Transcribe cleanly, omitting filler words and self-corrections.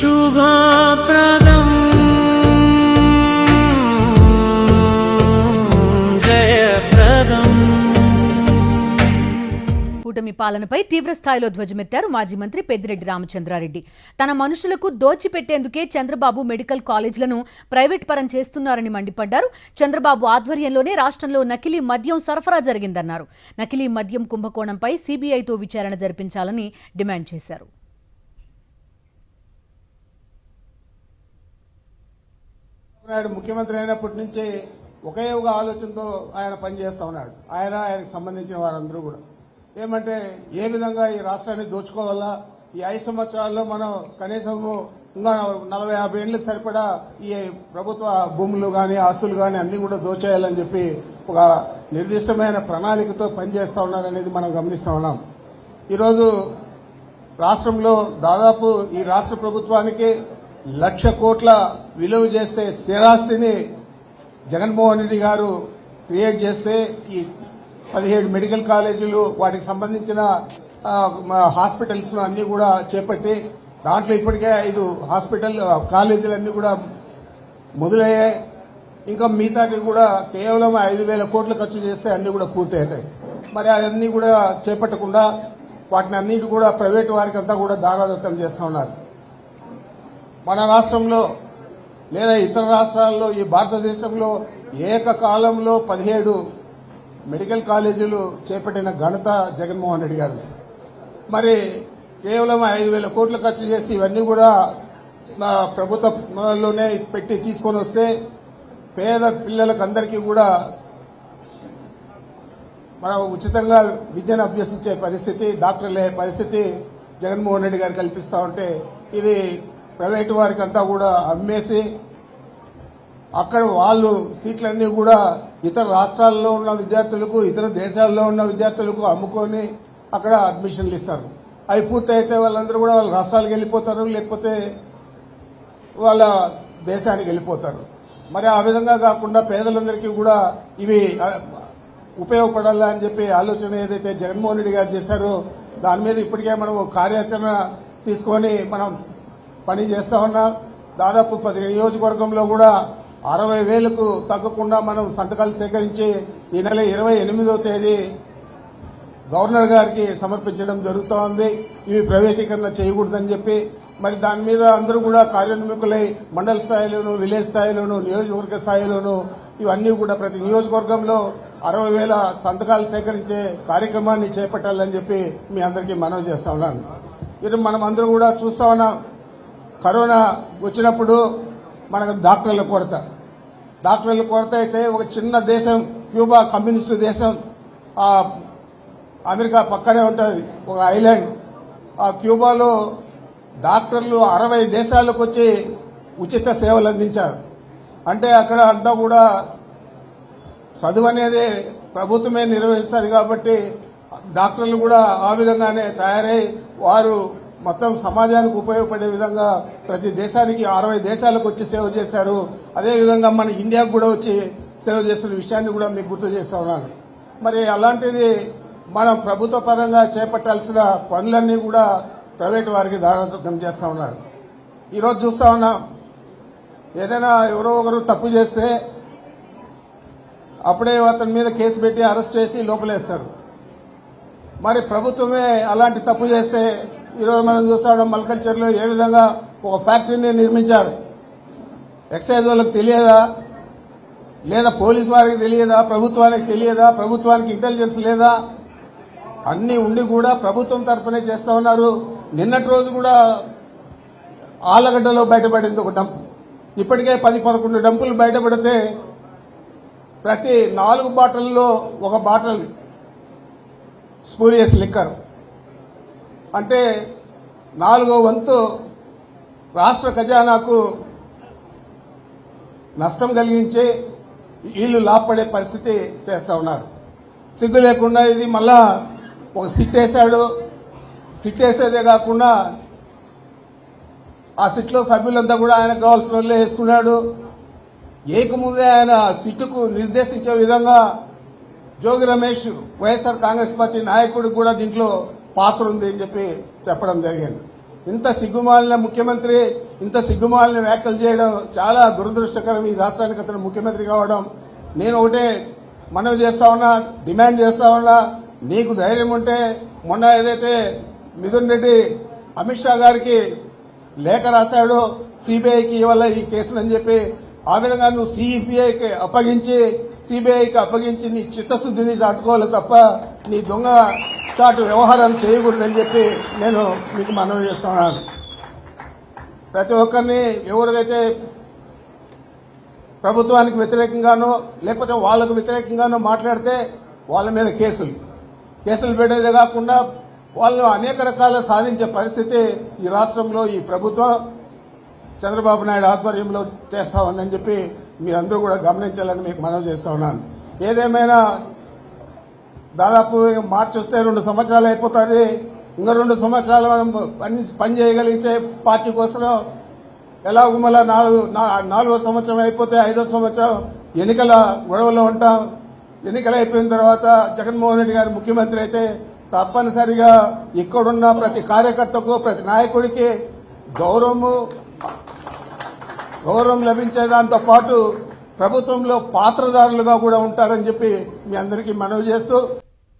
శుభప్రదం జయప్రదం. కూటమి పాలనపై తీవ్రస్థాయిలో ధ్వజమెత్తారు మాజీ మంత్రి పెద్దిరెడ్డి రామచంద్రారెడ్డి. తన మనుషులకు దోచిపెట్టేందుకే చంద్రబాబు మెడికల్ కాలేజీలను ప్రైవేట్ పరం చేస్తున్నారని మండిపడ్డారు. చంద్రబాబు ఆధ్వర్యంలోనే రాష్ట్రంలో నకిలీ మద్యం సరఫరా జరిగిందన్నారు. నకిలీ మద్యం కుంభకోణంపై సీబీఐతో విచారణ జరిపించాలని డిమాండ్ చేశారు. ముఖ్యమంత్రి అయినప్పటి నుంచి ఒకే ఒక ఆలోచనతో ఆయన పనిచేస్తా ఉన్నాడు. ఆయనకు సంబంధించిన వారందరూ కూడా ఏమంటే ఏ విధంగా ఈ రాష్ట్రాన్ని దోచుకోవాలా, ఈ 5 సంవత్సరాల్లో మనం కనీసం ఇంకా 40-50 ఏళ్లకు సరిపడా ఈ ప్రభుత్వ భూములు కానీ ఆస్తులు కానీ అన్ని కూడా దోచేయాలని చెప్పి ఒక నిర్దిష్టమైన ప్రణాళికతో పనిచేస్తా ఉన్నారనేది మనం గమనిస్తా ఉన్నాం. ఈరోజు రాష్ట్రంలో దాదాపు ఈ రాష్ట్ర ప్రభుత్వానికి 1,00,000 కోట్ల విలువ చేస్తే స్థిరాస్తిని జగన్మోహన్ రెడ్డి గారు క్రియేట్ చేస్తే ఈ 17 మెడికల్ కాలేజీలు వాటికి సంబంధించిన హాస్పిటల్స్ అన్ని కూడా చేపట్టి దాంట్లో ఇప్పటికే 5 హాస్పిటల్ కాలేజీలన్నీ కూడా మొదలయ్యాయి. ఇంకా మిగతాటి కూడా కేవలం 5,000 కోట్లు ఖర్చు చేస్తే అన్ని కూడా పూర్తి అవుతాయి. మరి అవన్నీ కూడా చేపట్టకుండా వాటిని అన్నిటి కూడా ప్రైవేటు వారికి అంతా కూడా దారాదత్తం చేస్తా ఉన్నారు. మన రాష్ట్రంలో లేదా ఇతర రాష్ట్రాల్లో ఈ భారతదేశంలో ఏకకాలంలో 17 మెడికల్ కాలేజీలు చేపట్టిన ఘనత జగన్మోహన్ రెడ్డి గారు. మరి కేవలం 5,000 కోట్లు ఖర్చు చేసి ఇవన్నీ కూడా ప్రభుత్వంలోనే పెట్టి తీసుకొని వస్తే పేద పిల్లలకు అందరికీ కూడా మనం ఉచితంగా విద్యను అభ్యసించే పరిస్థితి, డాక్టర్లే పరిస్థితి జగన్మోహన్ రెడ్డి గారు కల్పిస్తా ఉంటే ఇది ప్రైవేటు వారికి అంతా కూడా అమ్మేసి అక్కడ వాళ్ళు సీట్లన్నీ కూడా ఇతర రాష్ట్రాల్లో ఉన్న విద్యార్థులకు, ఇతర దేశాల్లో ఉన్న విద్యార్థులకు అమ్ముకొని అక్కడ అడ్మిషన్లు ఇస్తారు. అవి పూర్తయితే వాళ్ళందరూ కూడా వాళ్ళ రాష్ట్రాలకు వెళ్ళిపోతారు, లేకపోతే వాళ్ళ దేశానికి వెళ్ళిపోతారు. మరి ఆ విధంగా కాకుండా పేదలందరికీ కూడా ఇవి ఉపయోగపడాలా అని చెప్పి ఆలోచన ఏదైతే జగన్మోహన్ రెడ్డి గారు చేశారో దాని మీద ఇప్పటికే మనం కార్యాచరణ తీసుకొని మనం పని చేస్తా ఉన్నాం. దాదాపు 10 నియోజకవర్గంలో కూడా 60,000కు తగ్గకుండా మనం సంతకాలు సేకరించి ఈ నెల 28వ తేదీ గవర్నర్ గారికి సమర్పించడం జరుగుతూ ఉంది. ఇవి ప్రైవేటీకరణ చేయకూడదని చెప్పి మరి దాని మీద అందరూ కూడా కార్యోన్ముఖులై మండల స్థాయిలోను, విలేజ్ స్థాయిలోను, నియోజకవర్గ స్థాయిలోను ఇవన్నీ కూడా ప్రతి నియోజకవర్గంలో 60,000 సంతకాలు సేకరించే కార్యక్రమాన్ని చేపట్టాలని చెప్పి మీ అందరికీ మనవి చేస్తా ఉన్నాను. ఇది మనం అందరూ కూడా చూస్తా ఉన్నాం. కరోనా వచ్చినప్పుడు మనకు డాక్టర్ల కొరత అయితే ఒక చిన్న దేశం క్యూబా, కమ్యూనిస్టు దేశం, అమెరికా పక్కనే ఉంటుంది ఒక ఐలాండ్. ఆ క్యూబాలో డాక్టర్లు 60 దేశాలకు వచ్చి ఉచిత సేవలు అందించారు. అంటే అక్కడ అంతా కూడా చదువు అనేది ప్రభుత్వమే నిర్వహిస్తారు కాబట్టి డాక్టర్లు కూడా ఆ విధంగానే తయారై వారు మొత్తం సమాజానికి ఉపయోగపడే విధంగా ప్రతి దేశానికి 60 దేశాలకు వచ్చి సేవ చేశారు. అదేవిధంగా మన ఇండియాకు కూడా వచ్చి సేవ చేస్తున్న విషయాన్ని కూడా మీకు గుర్తు చేస్తా ఉన్నాను. మరి అలాంటిది మనం ప్రభుత్వ పరంగా చేపట్టాల్సిన పనులన్నీ కూడా ప్రైవేటు వారికి దారాదత్తం చేస్తా ఉన్నారు. ఈరోజు చూస్తా ఉన్నాం, ఏదైనా ఎవరో ఒకరు తప్పు చేస్తే అప్పుడే అతని మీద కేసు పెట్టి అరెస్ట్ చేసి లోపలేస్తారు. మరి ప్రభుత్వమే అలాంటి తప్పు చేస్తే ఈరోజు మనం చూస్తా ఉన్నాం మల్కల్చర్లో ఏ విధంగా ఒక ఫ్యాక్టరీని నిర్మించారు. ఎక్సైజ్ వాళ్ళకి తెలియదా, లేదా పోలీసు వారికి తెలియదా, ప్రభుత్వానికి తెలియదా, ప్రభుత్వానికి ఇంటెలిజెన్స్ లేదా? అన్ని ఉండి కూడా ప్రభుత్వం తరఫునే చేస్తా ఉన్నారు. నిన్నటి రోజు కూడా ఆలగడ్డలో బయటపడింది ఒక డంప్. ఇప్పటికే 10-11 డంపులు బయటపడితే ప్రతి 4 బాటిల్లో ఒక బాటిల్ స్పూరియస్ లిక్కర్. అంటే 4వ వంతు రాష్ట్ర ఖజానాకు నష్టం కలిగించి వీళ్లు లాభపడే పరిస్థితి చేస్తా ఉన్నారు. సిగ్గు లేకుండా ఇది మళ్ళా ఒక సిట్ వేశాడు. సిట్ వేసేదే కాకుండా ఆ సిట్లో సభ్యులంతా కూడా ఆయనకు కావాల్సిన వాళ్ళే వేసుకున్నాడు. ఏకముందే ఆయన సిట్టుకు నిర్దేశించే విధంగా జోగి రమేష్ వైఎస్ఆర్ కాంగ్రెస్ పార్టీ నాయకుడికి కూడా దీంట్లో పాత్ర ఉంది అని చెప్పి చెప్పడం జరిగింది. ఇంత సిగ్గుమాలిన ముఖ్యమంత్రి ఇంత సిగ్గుమాలిన వ్యాఖ్యలు చేయడం చాలా దురదృష్టకరం. ఈ రాష్ట్రానికి అతను ముఖ్యమంత్రి కావడం. నేను ఒకటే మనవి చేస్తా ఉన్నా, డిమాండ్ చేస్తా ఉన్నా, నీకు ధైర్యం ఉంటే మొన్న ఏదైతే మిథున్ రెడ్డి అమిత్ షా గారికి లేఖ రాశాడో సిబిఐకి ఇవాళ ఈ కేసులని చెప్పి, ఆ విధంగా నువ్వు సిబిఐకి అప్పగించి నీ చిత్తశుద్ధిని చాటుకోవాలి తప్ప నీ దొంగ చాటు వ్యవహారం చేయకూడదని చెప్పి నేను మీకు మనవి చేస్తున్నాను. ప్రతి ఒక్కరిని ఎవరికైతే ప్రభుత్వానికి వ్యతిరేకంగానో లేకపోతే వాళ్లకు వ్యతిరేకంగానో మాట్లాడితే వాళ్ళ మీద కేసులు పెట్టేదే కాకుండా వాళ్ళు అనేక రకాల సాధించే పరిస్థితి ఈ రాష్ట్రంలో ఈ ప్రభుత్వం చంద్రబాబు నాయుడు ఆధ్వర్యంలో చేస్తా ఉందని చెప్పి మీరందరూ కూడా గమనించాలని మీకు మనవి చేస్తా ఉన్నాను. ఏదేమైనా దాదాపు మార్చి వస్తే 2 సంవత్సరాలు అయిపోతుంది. ఇంకా 2 సంవత్సరాలు మనం పని చేయగలిగితే పార్టీ కోసం ఎలాగో మళ్ళా 4వ సంవత్సరం అయిపోతే 5వ సంవత్సరం ఎన్నికల గొడవలో ఉంటాం. ఎన్నికలు అయిపోయిన తర్వాత జగన్మోహన్ రెడ్డి గారు ముఖ్యమంత్రి అయితే తప్పనిసరిగా ఇక్కడున్న ప్రతి కార్యకర్తకు ప్రతి నాయకుడికి గౌరవం లభించే దాంతో పాటు ప్రభుత్వంలో పాత్రదారులుగా కూడా ఉంటారని చెప్పి మీ అందరికీ మనవి చేస్తూ